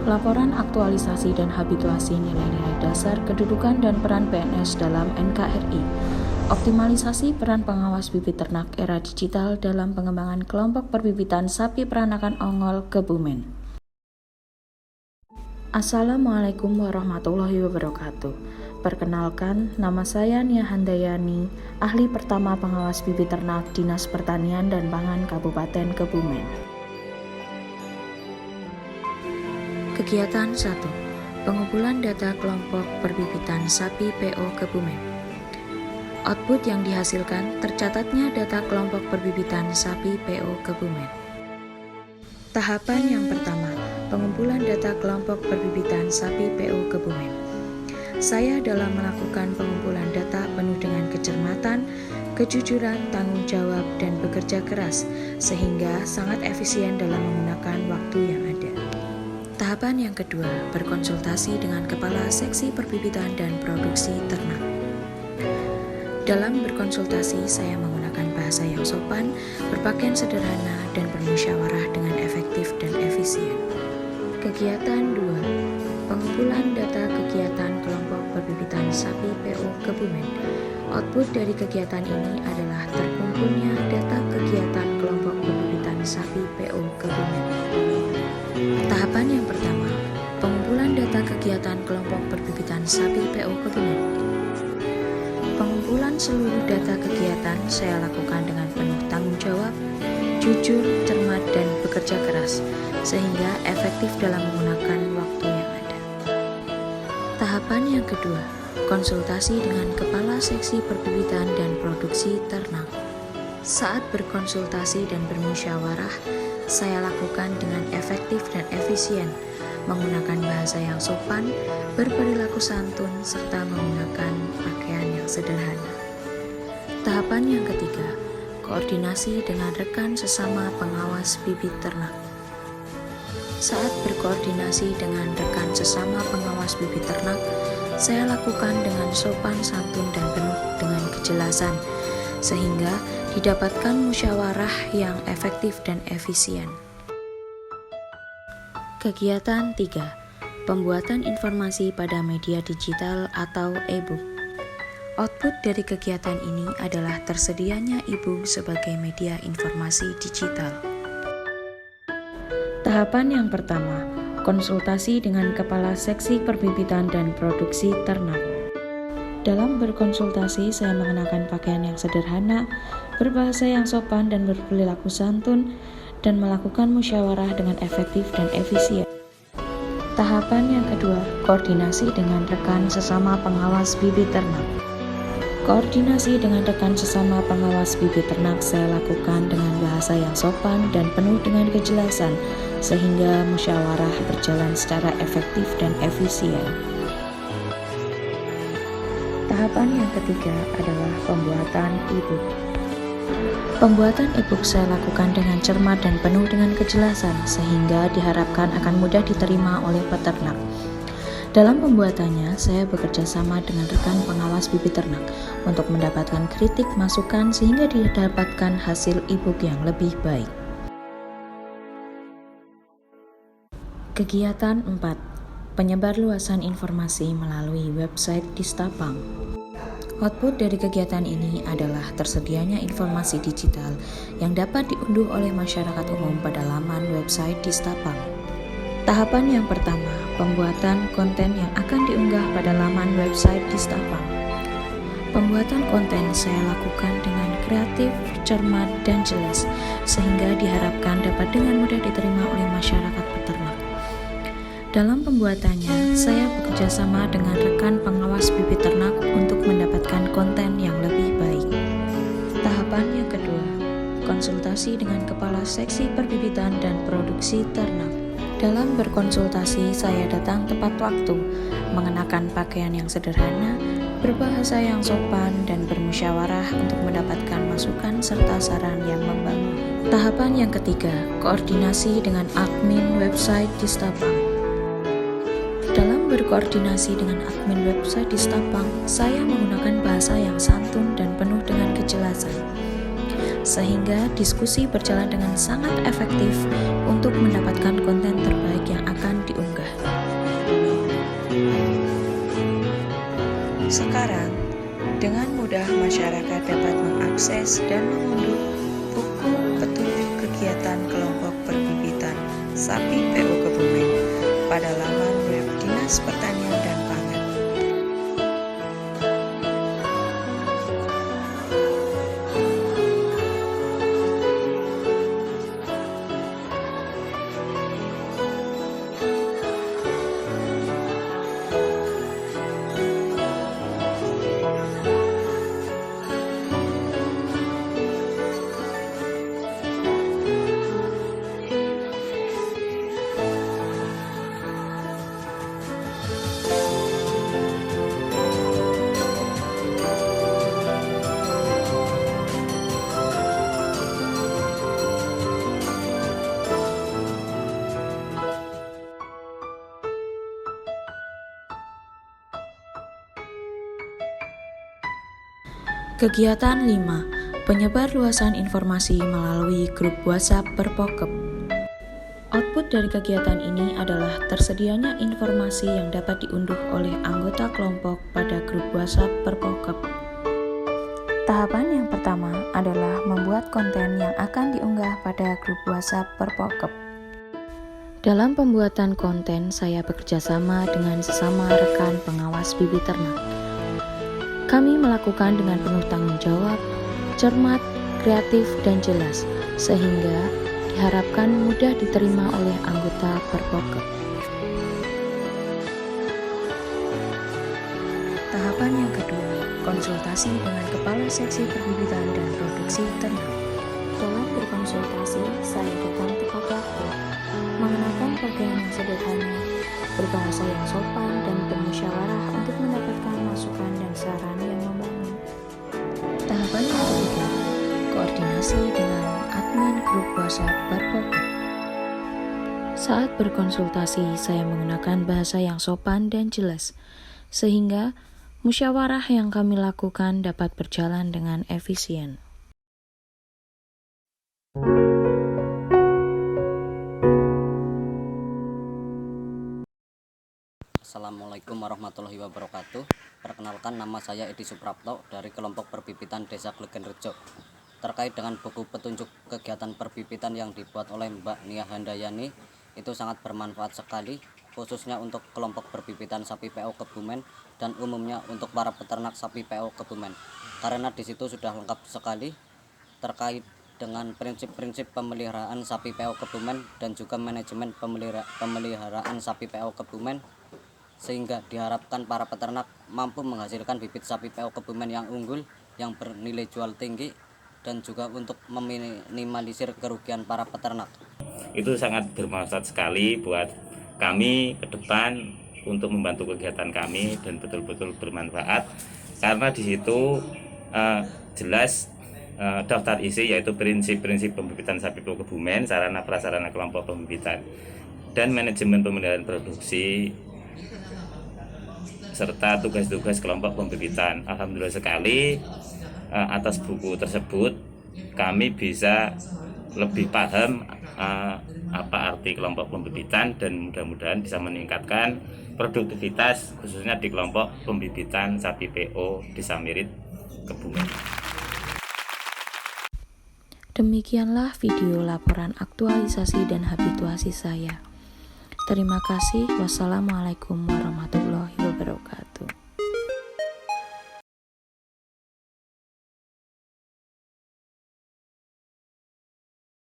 Laporan aktualisasi dan habituasi nilai-nilai dasar kedudukan dan peran PNS dalam NKRI. Optimalisasi peran pengawas bibit ternak era digital dalam pengembangan kelompok perbibitan sapi peranakan ongol Kebumen. Assalamualaikum warahmatullahi wabarakatuh. Perkenalkan, nama saya Nia Handayani, ahli pertama pengawas bibit ternak Dinas Pertanian dan Pangan Kabupaten Kebumen. Kegiatan 1. Pengumpulan data kelompok perbibitan sapi PO Kebumen. Output yang dihasilkan tercatatnya data kelompok perbibitan sapi PO Kebumen. Tahapan yang pertama, pengumpulan data kelompok perbibitan sapi PO Kebumen. Saya dalam melakukan pengumpulan data penuh dengan kecermatan, kejujuran, tanggung jawab, dan bekerja keras, sehingga sangat efisien dalam menggunakan waktu yang ada. Tahapan yang kedua, berkonsultasi dengan Kepala Seksi Perbibitan dan Produksi Ternak. Dalam berkonsultasi, saya menggunakan bahasa yang sopan, berpakaian sederhana, dan bermusyawarah dengan efektif dan efisien. Kegiatan 2. Pengumpulan data kegiatan kelompok perbibitan sapi PO Kebumen. Output dari kegiatan ini adalah terkumpulnya data kegiatan kelompok perbibitan sapi PO Kebumen. Tahapan yang pertama, pengumpulan data kegiatan kelompok perbibitan sapi PO Kebumen. Pengumpulan seluruh data kegiatan saya lakukan dengan penuh tanggung jawab, jujur, cermat, dan bekerja keras, sehingga efektif dalam menggunakan waktu yang ada. Tahapan yang kedua, konsultasi dengan Kepala Seksi Perbibitan dan Produksi Ternak. Saat berkonsultasi dan bermusyawarah, saya lakukan dengan efektif dan efisien, menggunakan bahasa yang sopan, berperilaku santun, serta menggunakan pakaian yang sederhana. Tahapan yang ketiga, koordinasi dengan rekan sesama pengawas bibit ternak. Saat berkoordinasi dengan rekan sesama pengawas bibit ternak, saya lakukan dengan sopan, santun, dan penuh dengan kejelasan, sehingga didapatkan musyawarah yang efektif dan efisien. Kegiatan 3. Pembuatan informasi pada media digital atau e-book. Output dari kegiatan ini adalah tersedianya e-book sebagai media informasi digital. Tahapan yang pertama, konsultasi dengan Kepala Seksi Perbibitan dan Produksi Ternak. Dalam berkonsultasi, saya mengenakan pakaian yang sederhana, berbahasa yang sopan, dan berperilaku santun, dan melakukan musyawarah dengan efektif dan efisien. Tahapan yang kedua, koordinasi dengan rekan sesama pengawas bibit ternak. Koordinasi dengan rekan sesama pengawas bibit ternak saya lakukan dengan bahasa yang sopan dan penuh dengan kejelasan, sehingga musyawarah berjalan secara efektif dan efisien. Tahapan yang ketiga adalah pembuatan e-book. Pembuatan e-book saya lakukan dengan cermat dan penuh dengan kejelasan, sehingga diharapkan akan mudah diterima oleh peternak. Dalam pembuatannya, saya bekerja sama dengan rekan pengawas bibit ternak untuk mendapatkan kritik masukan sehingga didapatkan hasil e-book yang lebih baik. Kegiatan 4. Penyebarluasan informasi melalui website Distapang. Output dari kegiatan ini adalah tersedianya informasi digital yang dapat diunduh oleh masyarakat umum pada laman website Distapang. Tahapan yang pertama, pembuatan konten yang akan diunggah pada laman website Distapang. Pembuatan konten saya lakukan dengan kreatif, cermat, dan jelas, sehingga diharapkan dapat dengan mudah diterima oleh masyarakat peternak. Dalam pembuatannya, saya bekerja sama dengan rekan pengawas bibit ternak untuk mendapatkan konten yang lebih baik. Tahapan yang kedua, konsultasi dengan Kepala Seksi Perbibitan dan Produksi Ternak. Dalam berkonsultasi, saya datang tepat waktu, mengenakan pakaian yang sederhana, berbahasa yang sopan, dan bermusyawarah untuk mendapatkan masukan serta saran yang membangun. Tahapan yang ketiga, koordinasi dengan admin website Distapang. Dalam berkoordinasi dengan admin website Distapang, saya menggunakan bahasa yang santun dan penuh dengan kejelasan, sehingga diskusi berjalan dengan sangat efektif untuk mendapatkan konten terbaik yang akan diunggah. Anda dapat mengakses dan mengunduh buku petunjuk kegiatan kelompok perbibitan sapi PO Kebumen pada laman web Dinas Pertanian dan Pangan. Kegiatan 5. Penyebar luasan informasi melalui grup WhatsApp Perpokep. Output dari kegiatan ini adalah tersedianya informasi yang dapat diunduh oleh anggota kelompok pada grup WhatsApp Perpokep. Tahapan yang pertama adalah membuat konten yang akan diunggah pada grup WhatsApp Perpokep. Dalam pembuatan konten, saya bekerjasama dengan sesama rekan pengawas bibit ternak. Kami melakukan dengan penuh tanggung jawab, cermat, kreatif, dan jelas, sehingga diharapkan mudah diterima oleh anggota Perpokep. Tahapan yang kedua, konsultasi dengan Kepala Seksi Perbibitan dan Produksi Ternak. Dalam berkonsultasi, saya datang tepat waktu, mengenakan pakaian yang sederhana, berbahasa yang sopan, dan bermusyawarah untuk mendapatkan masukan dan saran yang membangun. Tahapan yang ketiga, koordinasi dengan admin grup WhatsApp Perpokep. Saat berkonsultasi, saya menggunakan bahasa yang sopan dan jelas, sehingga musyawarah yang kami lakukan dapat berjalan dengan efisien. Assalamualaikum warahmatullahi wabarakatuh. Perkenalkan, nama saya Edi Suprapto dari kelompok perbibitan Desa Glegen Rejo. Terkait dengan buku petunjuk kegiatan perbibitan yang dibuat oleh Mbak Nia Handayani, itu sangat bermanfaat sekali, khususnya untuk kelompok perbibitan sapi PO Kebumen dan umumnya untuk para peternak sapi PO Kebumen. Karena di situ sudah lengkap sekali terkait dengan prinsip-prinsip pemeliharaan sapi PO Kebumen dan juga manajemen pemeliharaan sapi PO Kebumen, sehingga diharapkan para peternak mampu menghasilkan bibit sapi PO Kebumen yang unggul, yang bernilai jual tinggi, dan juga untuk meminimalisir kerugian para peternak. Itu sangat bermanfaat sekali buat kami ke depan untuk membantu kegiatan kami dan betul-betul bermanfaat, karena di situ jelas daftar isi, yaitu prinsip-prinsip pembibitan sapi PO Kebumen, sarana prasarana kelompok pembibitan, dan manajemen pemeliharaan produksi, serta tugas-tugas kelompok pembibitan. Alhamdulillah sekali, atas buku tersebut kami bisa lebih paham apa arti kelompok pembibitan, dan mudah-mudahan bisa meningkatkan produktivitas khususnya di kelompok pembibitan sapi PO Desa Mirit Kebumen. Demikianlah video laporan aktualisasi dan habituasi saya. Terima kasih. Wassalamualaikum warahmatullahi wabarakatuh.